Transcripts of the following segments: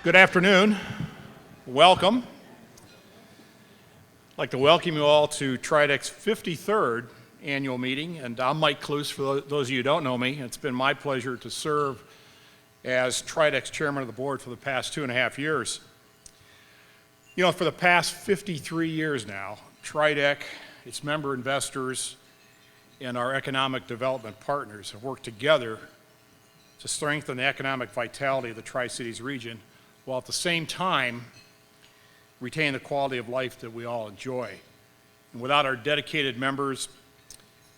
Good afternoon. Welcome. I'd like to welcome you all to Tridec's 53rd annual meeting, and I'm Mike Cluse. For those of you who don't know me, it's been my pleasure to serve as Tridec's chairman of the board for the past 2.5 years. You know, for the past 53 years now, Tridec, its member investors, and our economic development partners have worked together to strengthen the economic vitality of the Tri-Cities region, while at the same time retain the quality of life that we all enjoy. And without our dedicated members,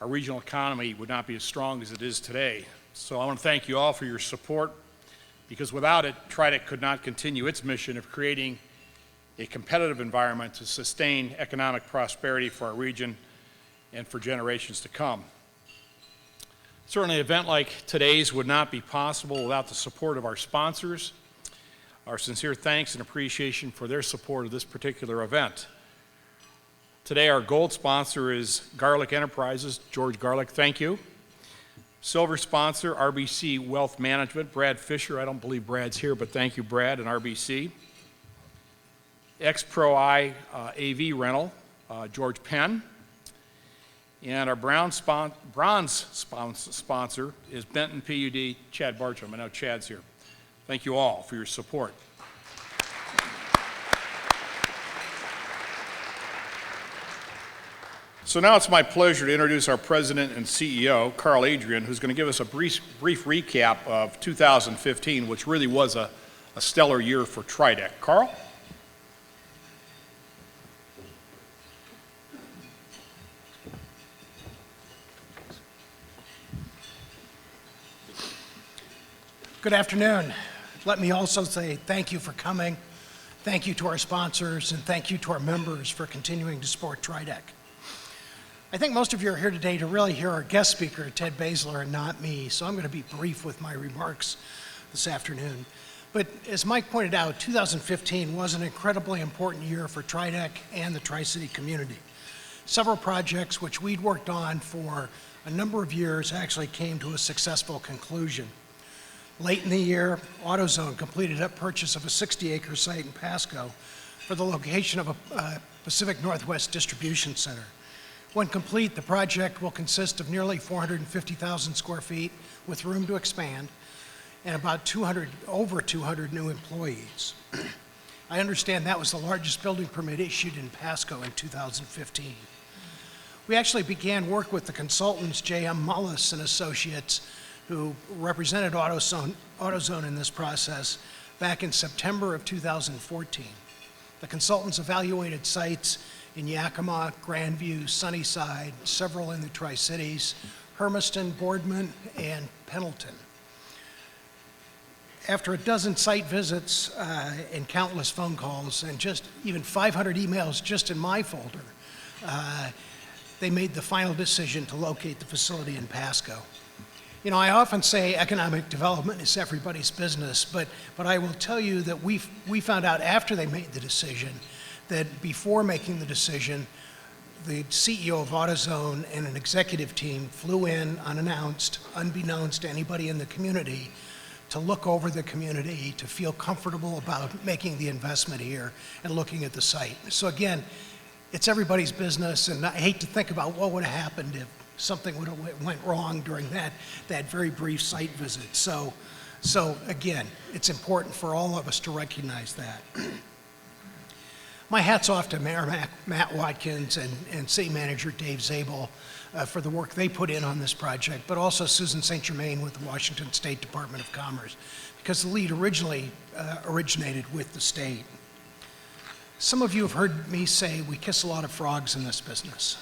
our regional economy would not be as strong as it is today. So I want to thank you all for your support, because without it, Tridec could not continue its mission of creating a competitive environment to sustain economic prosperity for our region and for generations to come. Certainly, an event like today's would not be possible without the support of our sponsors. Our sincere thanks and appreciation for their support of this particular event. Today, our gold sponsor is Garlic Enterprises. George Garlic, thank you. Silver sponsor, RBC Wealth Management, Brad Fisher. I don't believe Brad's here, but thank you, Brad, and RBC. X-Pro-I AV Rental, George Penn. And our bronze sponsor is Benton PUD, Chad Bartram. I know Chad's here. Thank you all for your support. So now it's my pleasure to introduce our President and CEO, Carl Adrian, who's going to give us a brief recap of 2015, which really was a stellar year for Tridec. Carl? Good afternoon. Let me also say thank you for coming. Thank you to our sponsors, and thank you to our members for continuing to support Tridec. I think most of you are here today to really hear our guest speaker, Ted Baseler, and not me, so I'm going to be brief with my remarks this afternoon. But as Mike pointed out, 2015 was an incredibly important year for Tridec and the Tri-City community. Several projects which we'd worked on for a number of years actually came to a successful conclusion. Late in the year, AutoZone completed a purchase of a 60-acre site in Pasco for the location of a Pacific Northwest distribution center. When complete, the project will consist of nearly 450,000 square feet with room to expand and about over 200 new employees. I understand that was the largest building permit issued in Pasco in 2015. We actually began work with the consultants J.M. Mullis and Associates, who represented AutoZone in this process back in September of 2014. The consultants evaluated sites in Yakima, Grandview, Sunnyside, several in the Tri-Cities, Hermiston, Boardman, and Pendleton. After a dozen site visits and countless phone calls and just even 500 emails just in my folder, they made the final decision to locate the facility in Pasco. You know, I often say economic development is everybody's business, but I will tell you that we found out after they made the decision that before making the decision, the CEO of AutoZone and an executive team flew in unannounced, unbeknownst to anybody in the community, to look over the community, to feel comfortable about making the investment here and looking at the site. So again, it's everybody's business, and I hate to think about what would have happened if something would have went wrong during that very brief site visit. So again, it's important for all of us to recognize that. My hat's off to Mayor Matt Watkins and City Manager Dave Zabel for the work they put in on this project, but also Susan St. Germain with the Washington State Department of Commerce, because the lead originally originated with the state. Some of you have heard me say we kiss a lot of frogs in this business.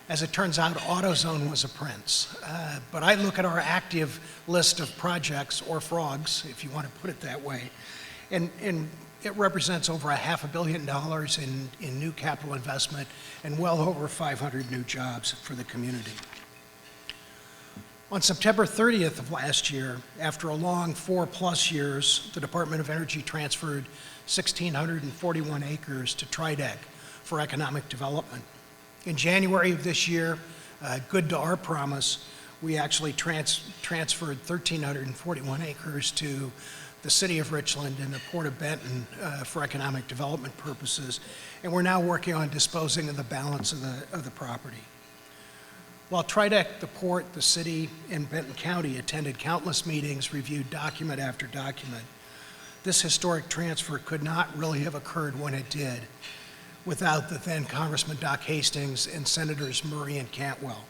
As it turns out, AutoZone was a prince. But I look at our active list of projects, or frogs, if you want to put it that way, and it represents over $500 million in new capital investment and well over 500 new jobs for the community. On September 30th of last year, after a long 4+ years, the Department of Energy transferred 1,641 acres to Tridec for economic development. In January of this year, good to our promise, we actually transferred 1,341 acres to the city of Richland and the Port of Benton for economic development purposes, and we're now working on disposing of the balance of the property. While Tridec, the port, the city, and Benton County attended countless meetings, reviewed document after document, this historic transfer could not really have occurred when it did without the then Congressman Doc Hastings and Senators Murray and Cantwell.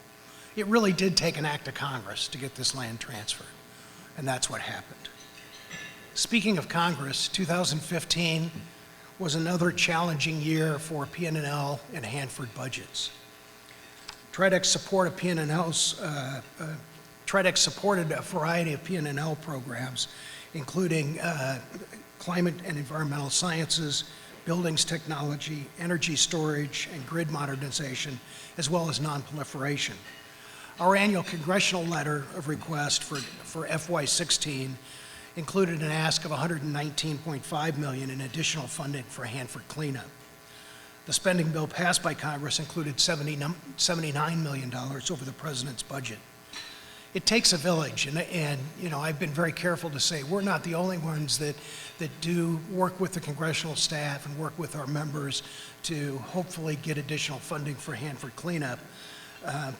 It really did take an act of Congress to get this land transferred, and that's what happened. Speaking of Congress, 2015 was another challenging year for PNNL and Hanford budgets. Tridec supported a variety of PNNL programs, including climate and environmental sciences, buildings technology, energy storage, and grid modernization, as well as nonproliferation. Our annual congressional letter of request for FY16 included an ask of $119.5 million in additional funding for Hanford cleanup. The spending bill passed by Congress included $79 million over the president's budget. It takes a village, and you know, I've been very careful to say we're not the only ones that do work with the congressional staff and work with our members to hopefully get additional funding for Hanford cleanup.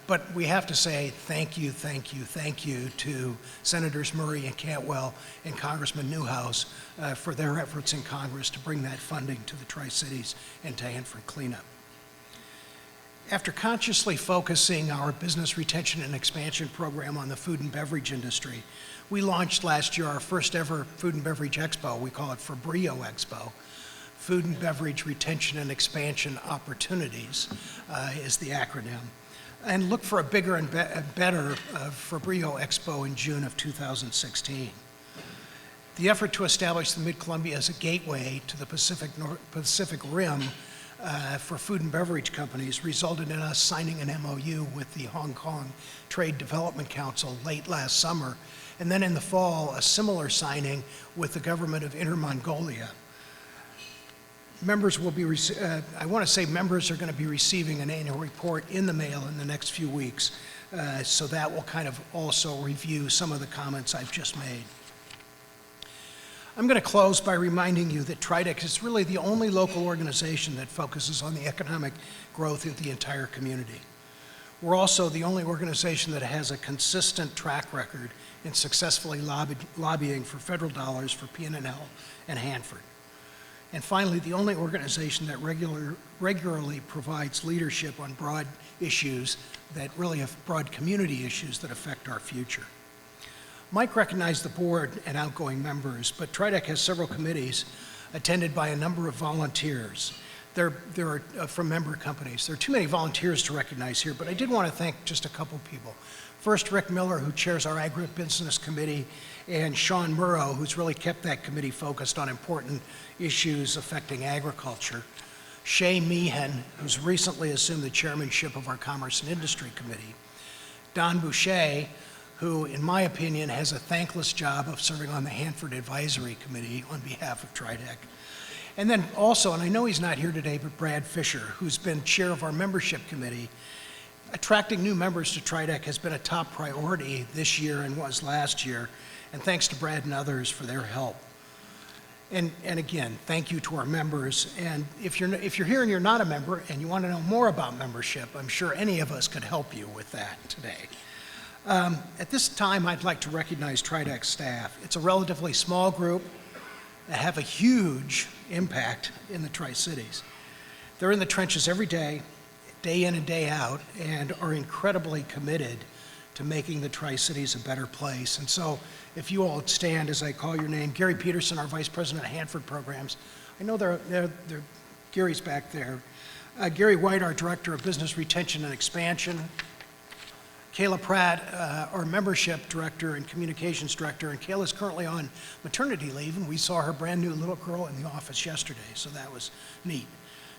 But we have to say thank you to Senators Murray and Cantwell and Congressman Newhouse for their efforts in Congress to bring that funding to the Tri-Cities and to Hanford cleanup. After consciously focusing our business retention and expansion program on the food and beverage industry, we launched last year our first ever food and beverage expo. We call it Fabrio Expo. Food and Beverage Retention and Expansion Opportunities is the acronym. And look for a bigger and better Fabrio Expo in June of 2016. The effort to establish the Mid-Columbia as a gateway to the Pacific Rim for food and beverage companies resulted in us signing an MOU with the Hong Kong Trade Development Council late last summer, and then in the fall, a similar signing with the government of Inner Mongolia. Members will be, I want to say members are going to be receiving an annual report in the mail in the next few weeks, so that will kind of also review some of the comments I've just made. I'm going to close by reminding you that Tridec is really the only local organization that focuses on the economic growth of the entire community. We're also the only organization that has a consistent track record in successfully lobbying for federal dollars for PNNL and Hanford. And finally, the only organization that regularly provides leadership on broad issues that really have broad community issues that affect our future. Mike recognized the board and outgoing members, but Tridec has several committees attended by a number of volunteers. There are from member companies. There are too many volunteers to recognize here, but I did want to thank just a couple people. First, Rick Miller, who chairs our Agribusiness Committee, and Sean Murrow, who's really kept that committee focused on important issues affecting agriculture. Shay Meehan, who's recently assumed the chairmanship of our Commerce and Industry Committee. Don Boucher, who, in my opinion, has a thankless job of serving on the Hanford Advisory Committee on behalf of Tridec. And then also, and I know he's not here today, but Brad Fisher, who's been chair of our membership committee. Attracting new members to Tridec has been a top priority this year and was last year, and thanks to Brad and others for their help. And again, thank you to our members. And if you're here and you're not a member and you want to know more about membership, I'm sure any of us could help you with that today. At this time, I'd like to recognize Tridec staff. It's a relatively small group that have a huge impact in the Tri-Cities. They're in the trenches every day in and day out, and are incredibly committed to making the Tri-Cities a better place. And so if you all would stand as I call your name. Gary Peterson, our Vice President of Hanford Programs. I know Gary's back there. Gary White, our Director of Business Retention and Expansion. Kayla Pratt, our Membership Director and Communications Director, and Kayla's currently on maternity leave, and we saw her brand new little girl in the office yesterday, so that was neat.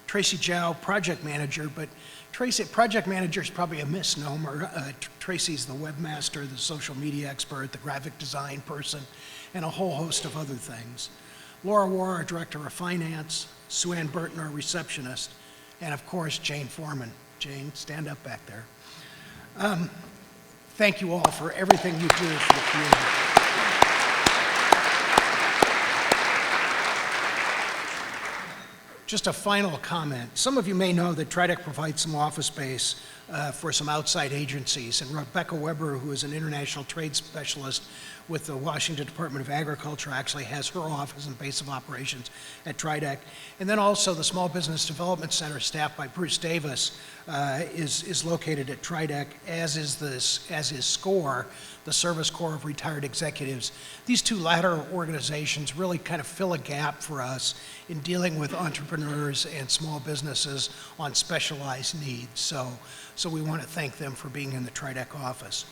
Tracy Jow, project manager, but project manager is probably a misnomer. Tracy's the webmaster, the social media expert, the graphic design person, and a whole host of other things. Laura Warr, our director of finance, Sue Ann Burton, our receptionist, and of course, Jane Foreman. Jane, stand up back there. Thank you all for everything you do for the community. Just a final comment. Some of you may know that Tridec provides some office space for some outside agencies, and Rebecca Weber, who is an international trade specialist with the Washington Department of Agriculture, actually has her office and base of operations at Tridec. And then also the Small Business Development Center, staffed by Bruce Davis, is located at Tridec, as is SCORE, the Service Corps of Retired Executives. These two latter organizations really kind of fill a gap for us in dealing with entrepreneurs and small businesses on specialized needs. So we want to thank them for being in the Tridec office.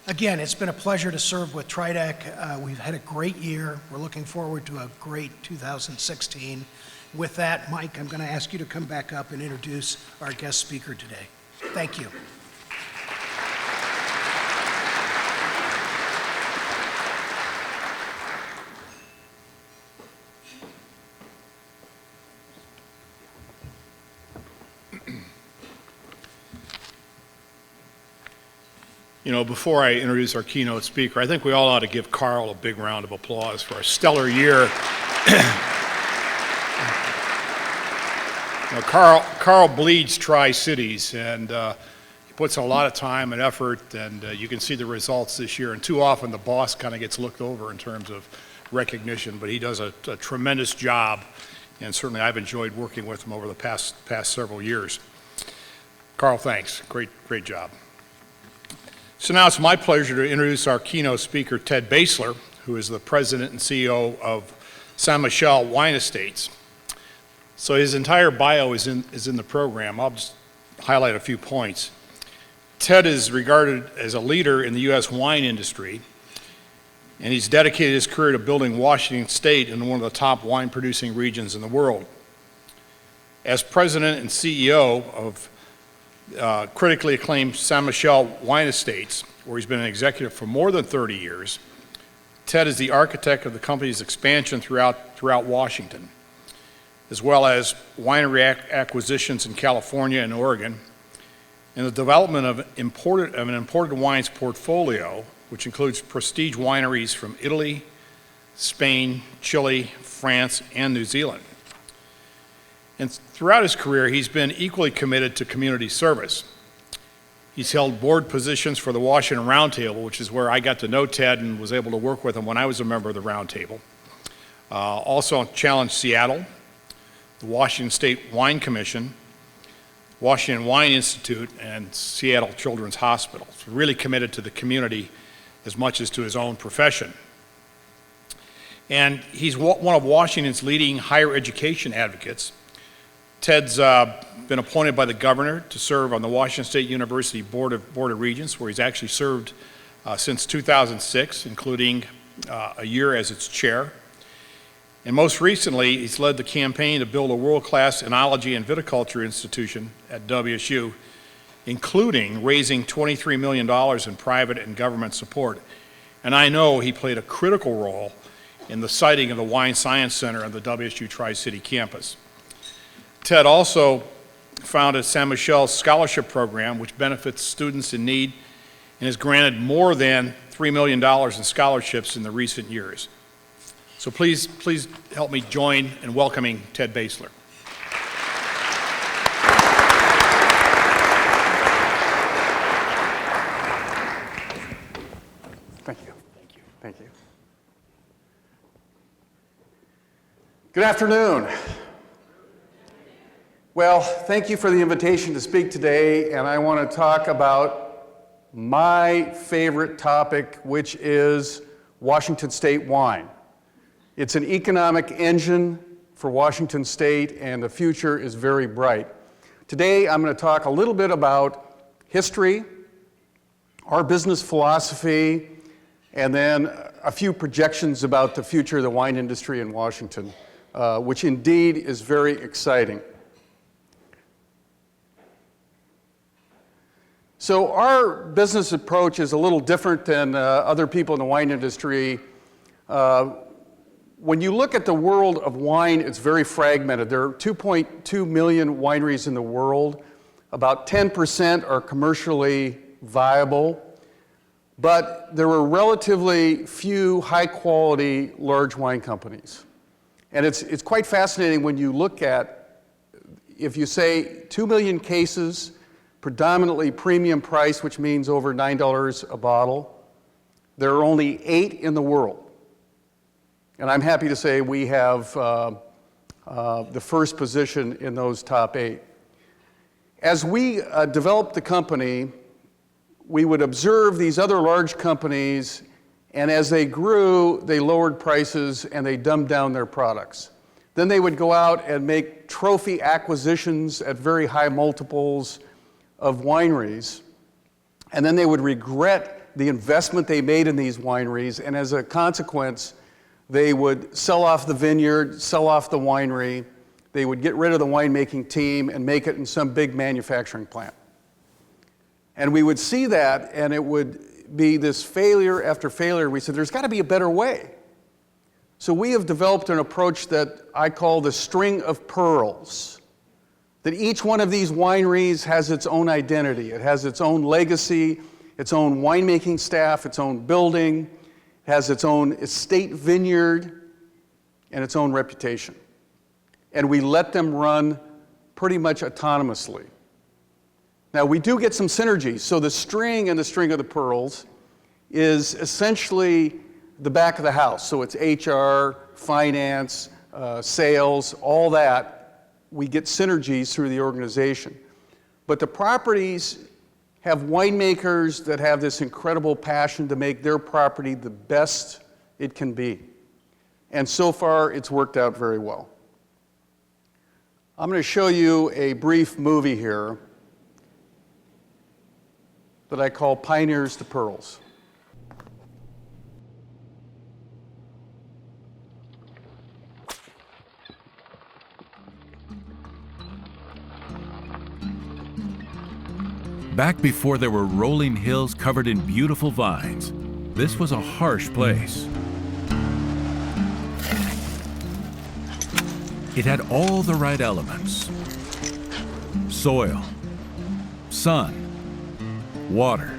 Again, it's been a pleasure to serve with Tridec. We've had a great year. We're looking forward to a great 2016. With that, Mike, I'm going to ask you to come back up and introduce our guest speaker today. Thank you. You know, before I introduce our keynote speaker, I think we all ought to give Carl a big round of applause for a stellar year. You know, Carl bleeds Tri-Cities, and he puts a lot of time and effort, and you can see the results this year. And too often the boss kind of gets looked over in terms of recognition, but he does a tremendous job, and certainly I've enjoyed working with him over the past several years. Carl, thanks. Great job. So now it's my pleasure to introduce our keynote speaker, Ted Baseler, who is the president and CEO of Saint Michel Wine Estates. So his entire bio is in the program. I'll just highlight a few points. Ted is regarded as a leader in the U.S. wine industry, and he's dedicated his career to building Washington State into one of the top wine-producing regions in the world. As president and CEO of critically acclaimed Saint Michel Wine Estates, where he's been an executive for more than 30 years, Ted is the architect of the company's expansion throughout Washington, as well as winery acquisitions in California and Oregon, and the development of an imported wines portfolio, which includes prestige wineries from Italy, Spain, Chile, France, and New Zealand. And throughout his career, he's been equally committed to community service. He's held board positions for the Washington Roundtable, which is where I got to know Ted and was able to work with him when I was a member of the Roundtable. Also challenged Seattle, the Washington State Wine Commission, Washington Wine Institute, and Seattle Children's Hospital. So really committed to the community as much as to his own profession. And he's one of Washington's leading higher education advocates. Ted's been appointed by the governor to serve on the Washington State University Board of Regents, where he's actually served since 2006, including a year as its chair. And most recently, he's led the campaign to build a world-class enology and viticulture institution at WSU, including raising $23 million in private and government support. And I know he played a critical role in the siting of the Wine Science Center on the WSU Tri-City campus. Ted also founded Saint Michel's scholarship program, which benefits students in need and has granted more than $3 million in scholarships in the recent years. So please help me join in welcoming Ted Baseler. Thank you. Thank you. Good afternoon. Well, thank you for the invitation to speak today, and I want to talk about my favorite topic, which is Washington State wine. It's an economic engine for Washington State, and the future is very bright. Today, I'm going to talk a little bit about history, our business philosophy, and then a few projections about the future of the wine industry in Washington, which indeed is very exciting. So our business approach is a little different than other people in the wine industry. When you look at the world of wine, it's very fragmented. There are 2.2 million wineries in the world. About 10% are commercially viable, but there are relatively few high-quality large wine companies. And it's quite fascinating when you look at, if you say 2 million cases, predominantly premium price, which means over $9 a bottle, there are only 8 in the world. And I'm happy to say we have the first position in those top 8. As we developed the company, we would observe these other large companies, and as they grew, they lowered prices and they dumbed down their products. Then they would go out and make trophy acquisitions at very high multiples of wineries, and then they would regret the investment they made in these wineries, and as a consequence, they would sell off the vineyard, sell off the winery, they would get rid of the winemaking team and make it in some big manufacturing plant. And we would see that, and it would be this failure after failure. We said, there's got to be a better way. So we have developed an approach that I call the string of pearls, that each one of these wineries has its own identity. It has its own legacy, its own winemaking staff, its own building, has its own estate vineyard, and its own reputation. And we let them run pretty much autonomously. Now, we do get some synergies. So the string and the string of the pearls is essentially the back of the house. So it's HR, finance, sales, all that. We get synergies through the organization. But the properties have winemakers that have this incredible passion to make their property the best it can be. And so far, it's worked out very well. I'm going to show you a brief movie here that I call Pioneers to Pearls. Back before there were rolling hills covered in beautiful vines, this was a harsh place. It had all the right elements: soil, sun, water.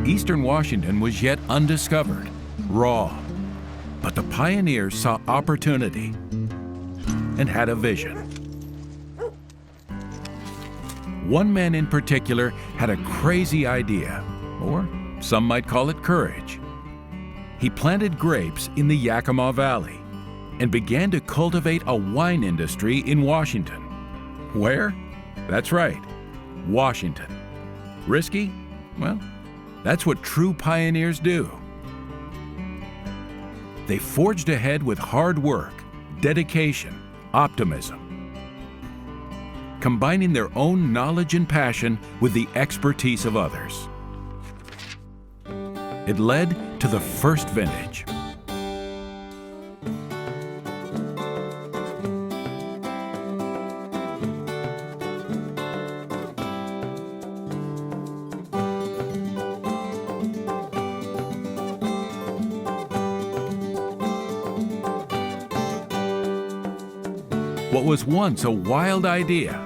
Eastern Washington was yet undiscovered, raw, but the pioneers saw opportunity and had a vision. One man in particular had a crazy idea, or some might call it courage. He planted grapes in the Yakima Valley and began to cultivate a wine industry in Washington. Where? That's right, Washington. Risky? Well, that's what true pioneers do. They forged ahead with hard work, dedication, optimism, combining their own knowledge and passion with the expertise of others. It led to the first vintage. What was once a wild idea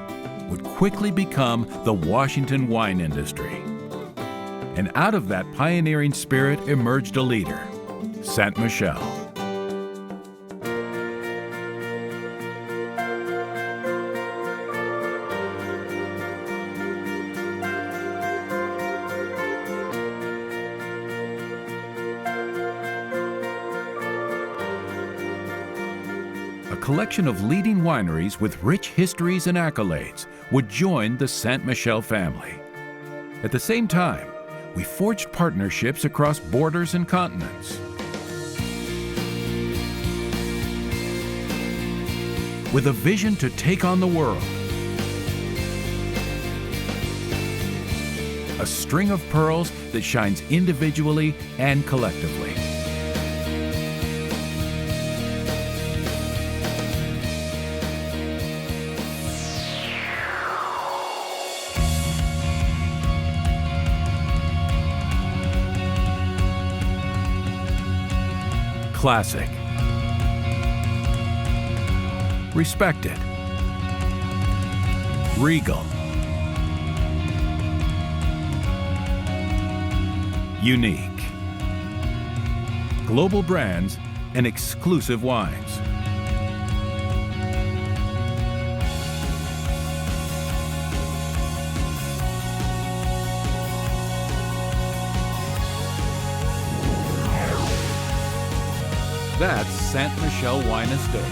would quickly become the Washington wine industry. And out of that pioneering spirit emerged a leader, Saint Michel. A collection of leading wineries with rich histories and accolades would join the Saint Michel family. At the same time, we forged partnerships across borders and continents. With a vision to take on the world, a string of pearls that shines individually and collectively. Classic. Respected. Regal. Unique. Global brands and exclusive wines. That's Saint Michel Wine Estate.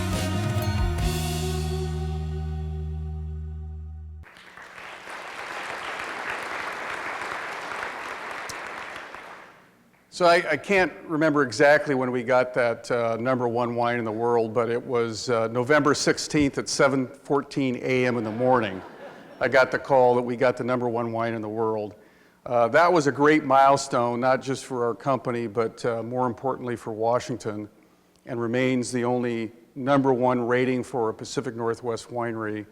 So I can't remember exactly when we got that #1 wine in the world, but it was November 16th at 7:14 a.m. in the morning. I got the call that we got the #1 wine in the world. That was a great milestone, not just for our company, but more importantly for Washington, and remains the only #1 rating for a Pacific Northwest winery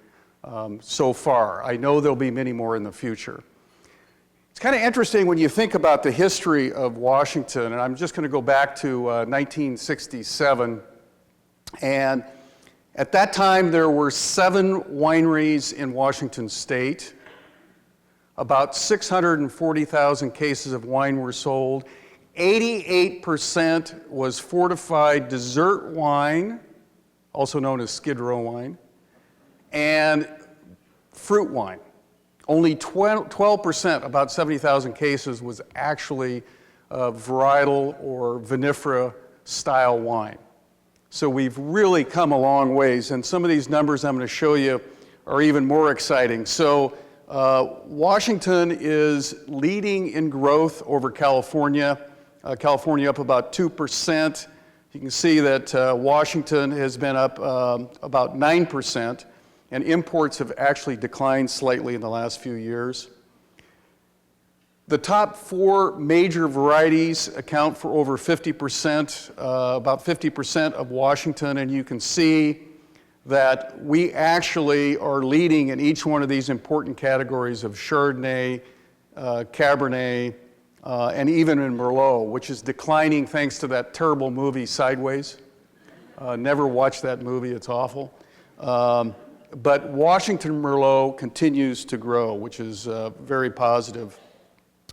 so far. I know there'll be many more in the future. It's kind of interesting when you think about the history of Washington, and I'm just going to go back to 1967. And at that time, there were 7 wineries in Washington state. About 640,000 cases of wine were sold. 88% was fortified dessert wine, also known as Skid Row wine, and fruit wine. Only 12%, about 70,000 cases, was actually varietal or vinifera style wine. So we've really come a long ways, and some of these numbers I'm going to show you are even more exciting. So Washington is leading in growth over California. California up about 2%. You can see that Washington has been up about 9%. And imports have actually declined slightly in the last few years. The top 4 major varieties account for over 50%, about 50% of Washington, and you can see that we actually are leading in each one of these important categories of Chardonnay, Cabernet, and even in Merlot, which is declining thanks to that terrible movie Sideways. Never watch that movie, it's awful. But Washington Merlot continues to grow, which is very positive.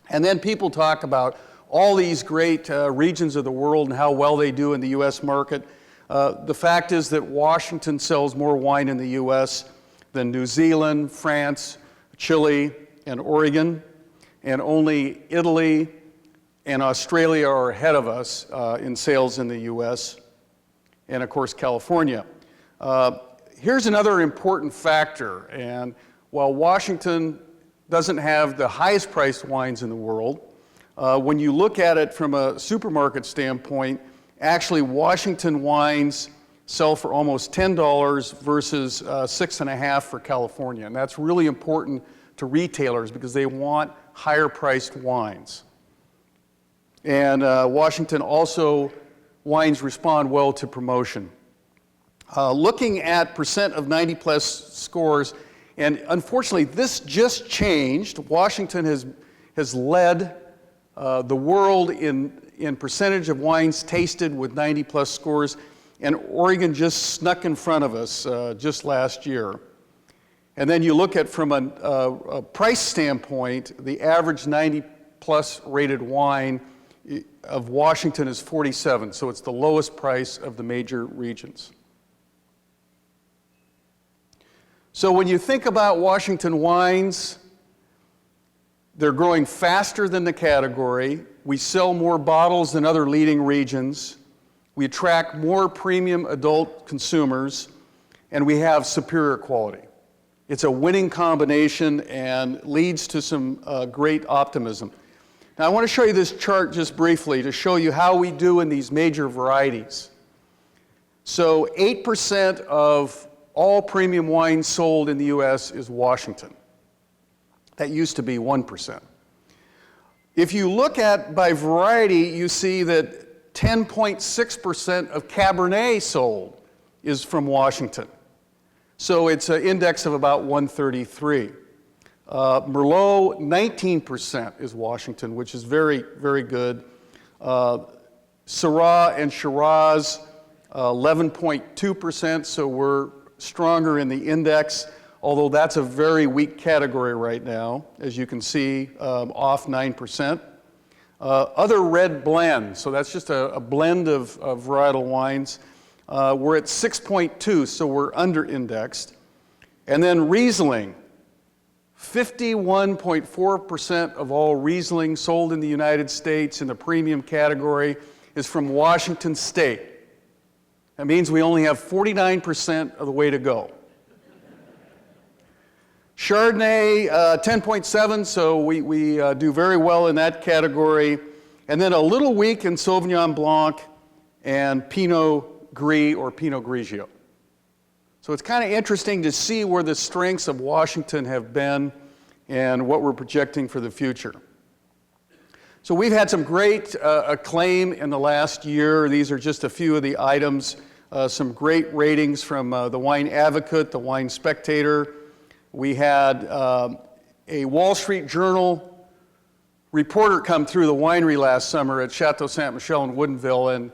And then people talk about all these great regions of the world and how well they do in the U.S. market. The fact is that Washington sells more wine in the U.S. than New Zealand, France, Chile, and Oregon. And only Italy and Australia are ahead of us in sales in the U.S. And of course, California. Here's another important factor, and while Washington doesn't have the highest priced wines in the world, when you look at it from a supermarket standpoint, actually Washington wines sell for almost $10 versus $6.50 for California, and that's really important to retailers because they want higher priced wines. And Washington also, wines respond well to promotion. Looking at percent of 90 plus scores, and unfortunately this just changed. Washington has led the world in percentage of wines tasted with 90 plus scores, and Oregon just snuck in front of us just last year. And then you look at from a price standpoint, the average 90 plus rated wine of Washington is 47, so it's the lowest price of the major regions. So when you think about Washington wines, they're growing faster than the category. We sell more bottles than other leading regions. We attract more premium adult consumers, and we have superior quality. It's a winning combination and leads to some great optimism. Now I want to show you this chart just briefly to show you how we do in these major varieties. So 8% of all premium wine sold in the U.S. is Washington. That used to be 1%. If you look at by variety, you see that 10.6% of Cabernet sold is from Washington. So it's an index of about 133. Merlot, 19% is Washington, which is very, very good. Syrah and Shiraz, 11.2%, so we're stronger in the index, although that's a very weak category right now, as you can see, off 9%. Other red blends, so that's just a blend of varietal wines, we're at 6.2, so we're under-indexed. And then Riesling, 51.4% of all Riesling sold in the United States in the premium category is from Washington State. That means we only have 49% of the way to go. Chardonnay, 10.7, so we do very well in that category. And then a little weak in Sauvignon Blanc and Pinot Gris or Pinot Grigio. So it's kind of interesting to see where the strengths of Washington have been and what we're projecting for the future. So we've had some great acclaim in the last year. These are just a few of the items. Some great ratings from the Wine Advocate, the Wine Spectator. We had a Wall Street Journal reporter come through the winery last summer at Chateau Saint Michel in Woodinville,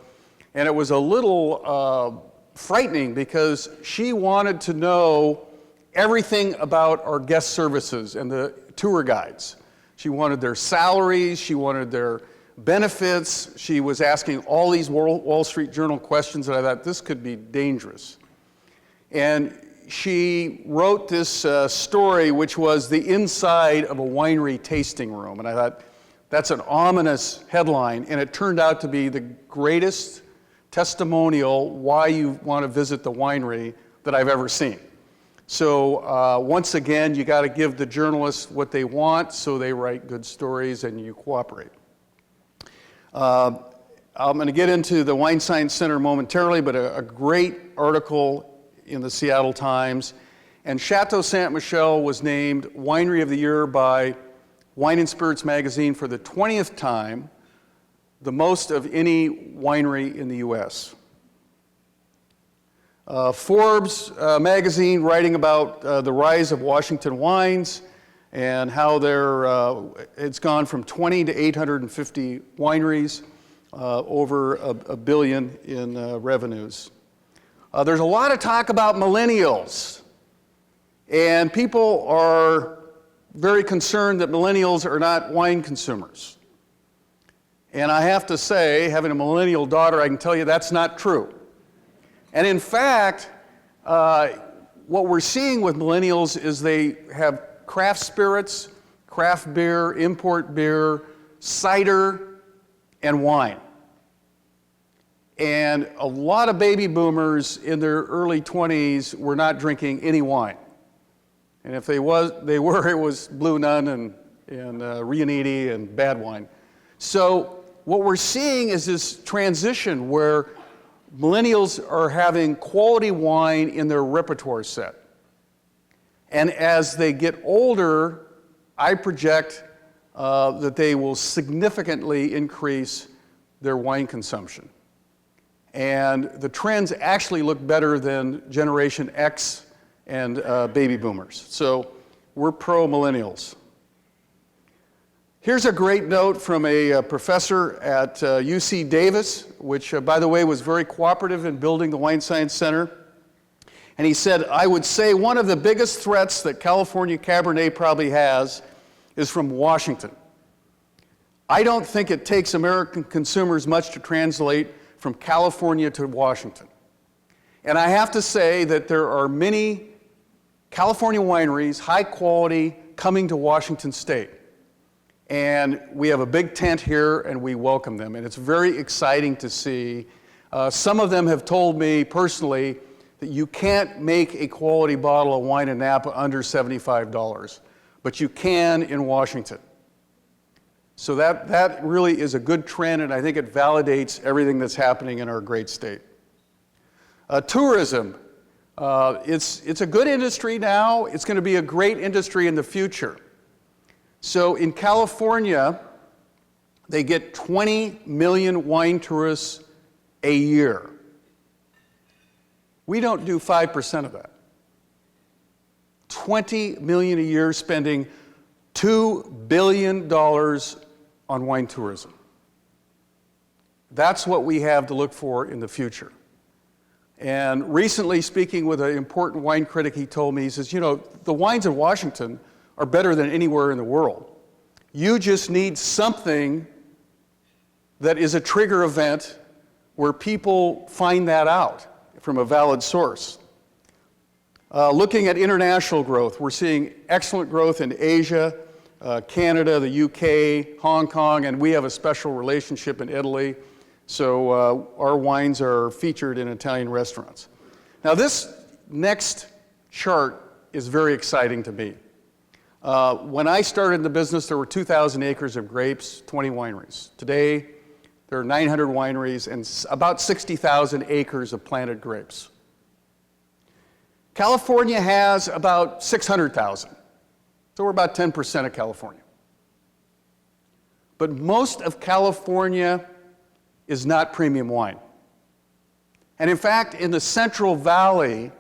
and it was a little frightening because she wanted to know everything about our guest services and the tour guides. She wanted their salaries, she wanted their benefits, she was asking all these Wall Street Journal questions, and I thought this could be dangerous. And she wrote this story, which was the inside of a winery tasting room, and I thought, that's an ominous headline, and it turned out to be the greatest testimonial why you want to visit the winery that I've ever seen. So once again, you got to give the journalists what they want so they write good stories and you cooperate. I'm going to get into the Wine Science Center momentarily, but a great article in the Seattle Times. And Chateau Saint Michel was named Winery of the Year by Wine and Spirits magazine for the 20th time, the most of any winery in the U.S. Forbes magazine writing about the rise of Washington wines and how it's gone from 20 to 850 wineries, over a billion in revenues. There's a lot of talk about millennials, and people are very concerned that millennials are not wine consumers. And I have to say, having a millennial daughter, I can tell you that's not true. And in fact, what we're seeing with millennials is they have craft spirits, craft beer, import beer, cider, and wine. And a lot of baby boomers in their early 20s were not drinking any wine. And if they were, it was Blue Nun and Riuniti and bad wine. So what we're seeing is this transition where millennials are having quality wine in their repertoire set. And as they get older, I project that they will significantly increase their wine consumption. And the trends actually look better than Generation X and baby boomers. So we're pro-millennials. Here's a great note from a professor at UC Davis, which, by the way, was very cooperative in building the Wine Science Center. And he said, I would say one of the biggest threats that California Cabernet probably has is from Washington. I don't think it takes American consumers much to translate from California to Washington. And I have to say that there are many California wineries, high quality, coming to Washington State. And we have a big tent here, and we welcome them. And it's very exciting to see. Some of them have told me personally that you can't make a quality bottle of wine in Napa under $75, but you can in Washington. So that really is a good trend, and I think it validates everything that's happening in our great state. Tourism, it's a good industry now. It's going to be a great industry in the future. So in California, they get 20 million wine tourists a year. We don't do 5% of that. 20 million a year, spending $2 billion on wine tourism. That's what we have to look for in the future. And recently, speaking with an important wine critic, he told me, he says, you know, the wines in Washington are better than anywhere in the world. You just need something that is a trigger event where people find that out from a valid source. Looking at international growth, we're seeing excellent growth in Asia, Canada, the UK, Hong Kong, and we have a special relationship in Italy. So our wines are featured in Italian restaurants. Now this next chart is very exciting to me. When I started in the business, there were 2,000 acres of grapes, 20 wineries. Today, there are 900 wineries and about 60,000 acres of planted grapes. California has about 600,000. So we're about 10% of California. But most of California is not premium wine. And in fact, in the Central Valley,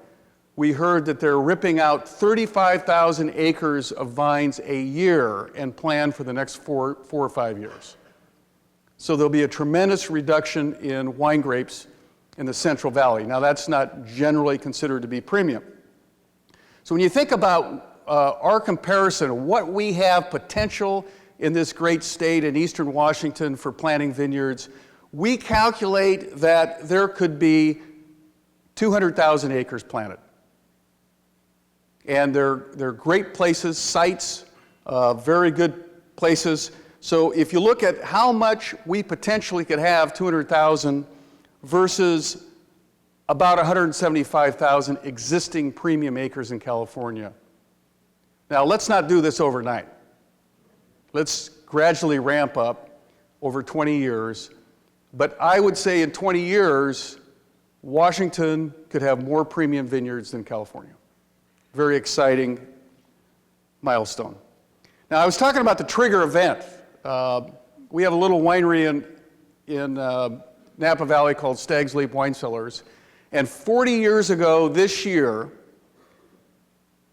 we heard that they're ripping out 35,000 acres of vines a year and plan for the next four or 5 years. So there'll be a tremendous reduction in wine grapes in the Central Valley. Now that's not generally considered to be premium. So when you think about our comparison of what we have potential in this great state in eastern Washington for planting vineyards, we calculate that there could be 200,000 acres planted. And they're great places, sites, very good places. So if you look at how much we potentially could have, 200,000 versus about 175,000 existing premium acres in California. Now let's not do this overnight. Let's gradually ramp up over 20 years. But I would say in 20 years, Washington could have more premium vineyards than California. Very exciting milestone. Now, I was talking about the trigger event. We have a little winery in Napa Valley called Stag's Leap Wine Cellars. And 40 years ago this year,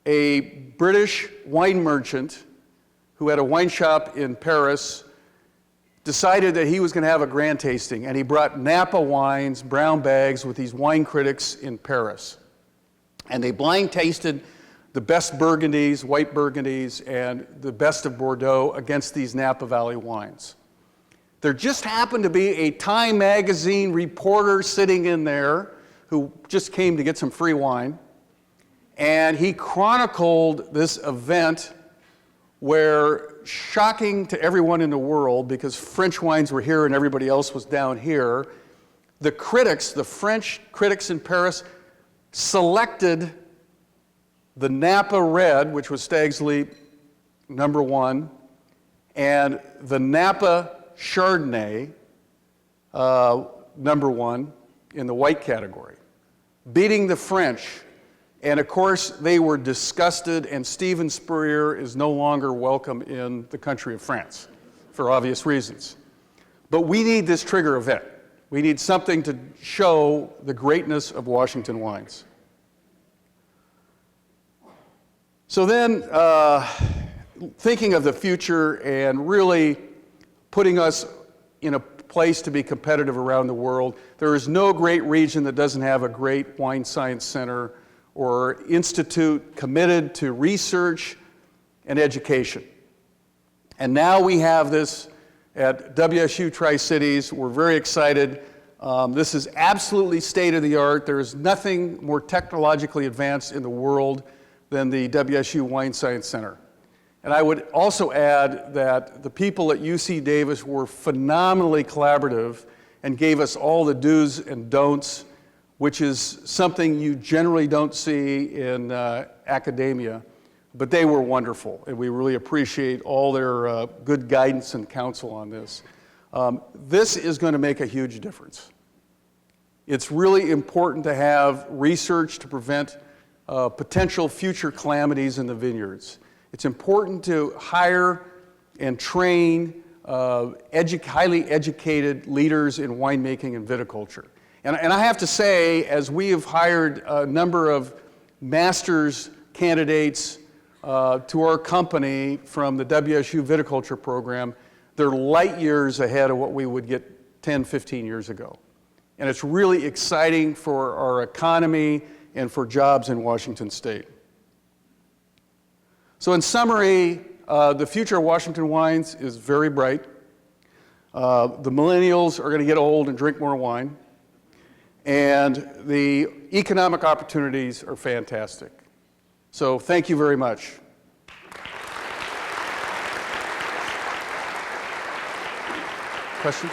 a British wine merchant who had a wine shop in Paris decided that he was going to have a grand tasting, and he brought Napa wines, brown bags, with these wine critics in Paris. And they blind tasted the best Burgundies, white Burgundies, and the best of Bordeaux against these Napa Valley wines. There just happened to be a Time magazine reporter sitting in there who just came to get some free wine, and he chronicled this event where, shocking to everyone in the world, because French wines were here and everybody else was down here, the critics, the French critics in Paris, selected the Napa Red, which was Stag's Leap #1, and the Napa Chardonnay, #1 in the white category, beating the French. And of course, they were disgusted, and Steven Spurrier is no longer welcome in the country of France, for obvious reasons. But we need this trigger event. We need something to show the greatness of Washington wines. So then, thinking of the future and really putting us in a place to be competitive around the world, there is no great region that doesn't have a great wine science center or institute committed to research and education. And now we have this at WSU Tri-Cities. We're very excited. This is absolutely state-of-the-art. There is nothing more technologically advanced in the world than the WSU Wine Science Center. And I would also add that the people at UC Davis were phenomenally collaborative and gave us all the do's and don'ts, which is something you generally don't see in academia. But they were wonderful, and we really appreciate all their good guidance and counsel on this. This is going to make a huge difference. It's really important to have research to prevent potential future calamities in the vineyards. It's important to hire and train highly educated leaders in winemaking and viticulture. And I have to say, as we have hired a number of master's candidates to our company from the WSU Viticulture program, they're light years ahead of what we would get 10, 15 years ago. And it's really exciting for our economy and for jobs in Washington State. So in summary, the future of Washington wines is very bright. The millennials are going to get old and drink more wine. And the economic opportunities are fantastic. So thank you very much. Questions?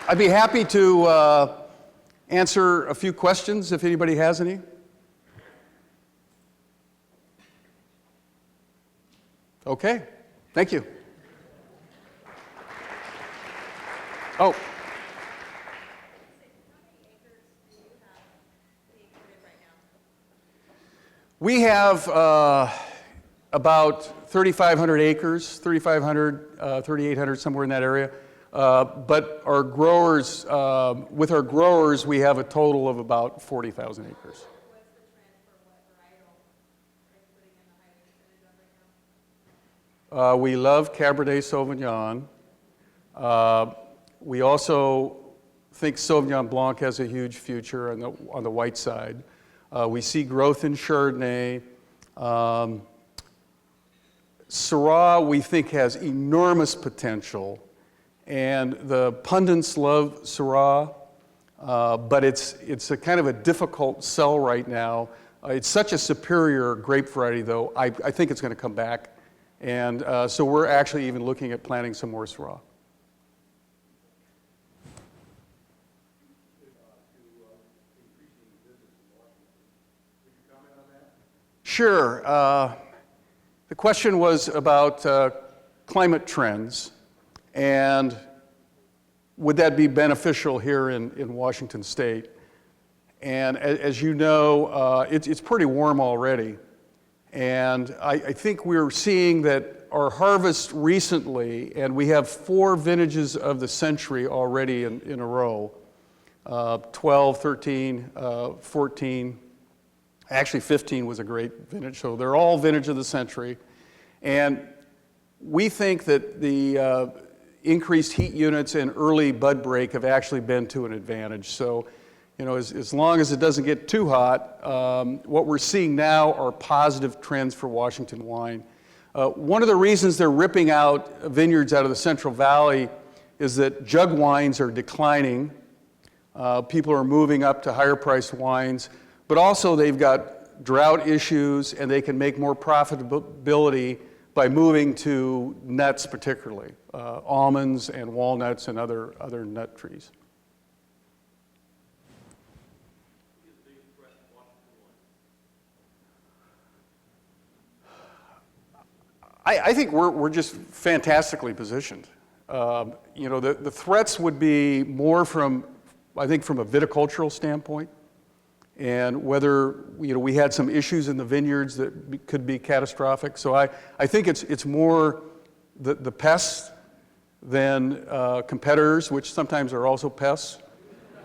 I'd be happy to answer a few questions if anybody has any. Okay, thank you. Oh. We have about 3,500 acres, 3,500, 3,800, somewhere in that area. But our growers, with our growers, we have a total of about 40,000 acres. What's the trend for what varietal are you putting in the highest percentage of right now? We love Cabernet Sauvignon. We also think Sauvignon Blanc has a huge future on the white side. We see growth in Chardonnay. Syrah, we think, has enormous potential. And the pundits love Syrah, but it's a kind of a difficult sell right now. It's such a superior grape variety, though, I think it's going to come back. And so we're actually even looking at planting some more Syrah. Sure. The question was about climate trends, and would that be beneficial here in Washington State? And as you know, it's pretty warm already. And I think we're seeing that our harvest recently, and we have 4 vintages of the century already in a row, 12, 13, 14, actually 15 was a great vintage, so they're all vintage of the century. And we think that the increased heat units and early bud break have actually been to an advantage. So, you know, as long as it doesn't get too hot, what we're seeing now are positive trends for Washington wine. One of the reasons they're ripping out vineyards out of the Central Valley is that jug wines are declining. People are moving up to higher priced wines, but also they've got drought issues and they can make more profitability by moving to nuts, particularly almonds and walnuts and other nut trees. I think we're just fantastically positioned. You know, the threats would be more from, I think, from a viticultural standpoint, and whether, you know, we had some issues in the vineyards that could be catastrophic. So I think it's more the pests than competitors, which sometimes are also pests.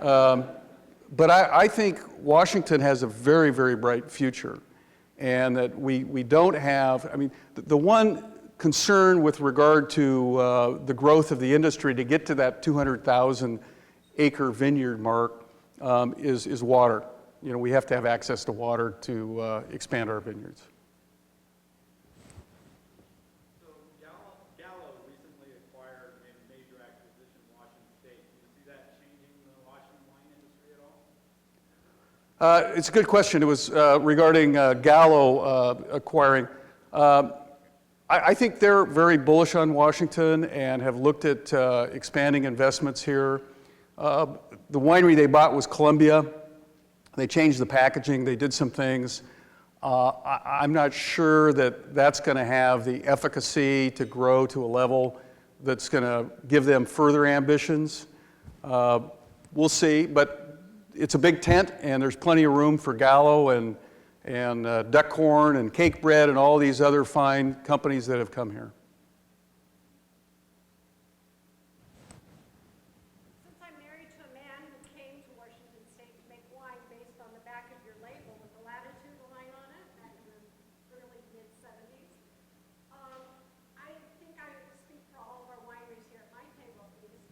But I think Washington has a very, very bright future, and that we don't have, I mean, the one concern with regard to the growth of the industry to get to that 200,000 acre vineyard mark is water. You know, we have to have access to water to expand our vineyards. So Gallo recently acquired a major acquisition in Washington State. Do you see that changing the Washington wine industry at all? It's a good question. It was regarding Gallo acquiring. I think they're very bullish on Washington and have looked at expanding investments here. The winery they bought was Columbia. They changed the packaging. They did some things. I'm not sure that that's going to have the efficacy to grow to a level that's going to give them further ambitions. We'll see, but it's a big tent, and there's plenty of room for Gallo and Duckhorn and Cake Bread and all these other fine companies that have come here. Since I'm married to a man who came to Washington State to make wine based on the back of your label with the latitude line on it back in the early mid-'70s, I think I speak for all of our wineries here at my table at least.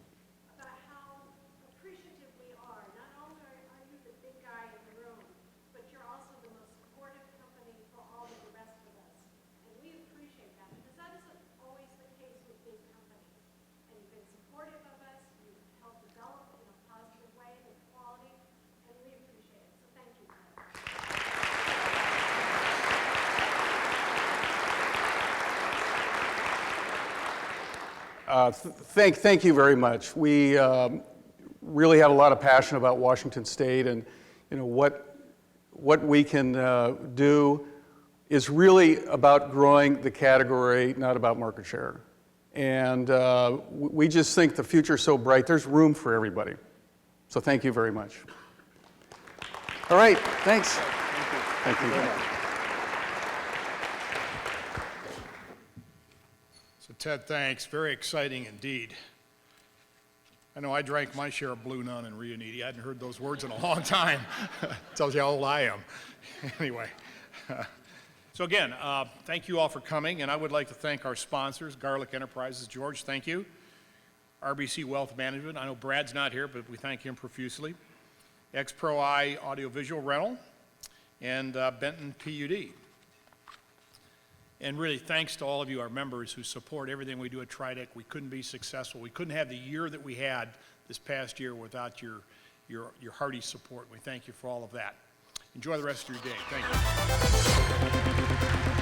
Thank you very much. We really have a lot of passion about Washington State, and what we can do is really about growing the category, not about market share. And we just think the future's so bright. There's room for everybody. So thank you very much. All right, thanks. Thank you. So Ted, thanks. Very exciting indeed. I know I drank my share of Blue Nun and Rio Niti. I hadn't heard those words in a long time. Tells you how old I am. Anyway. So again, thank you all for coming, and I would like to thank our sponsors, Garlic Enterprises. George, thank you. RBC Wealth Management. I know Brad's not here, but we thank him profusely. X-Pro I Audiovisual Rental, and Benton PUD. And really, thanks to all of you, our members, who support everything we do at Tridec. We couldn't be successful. We couldn't have the year that we had this past year without your hearty support. We thank you for all of that. Enjoy the rest of your day. Thank you.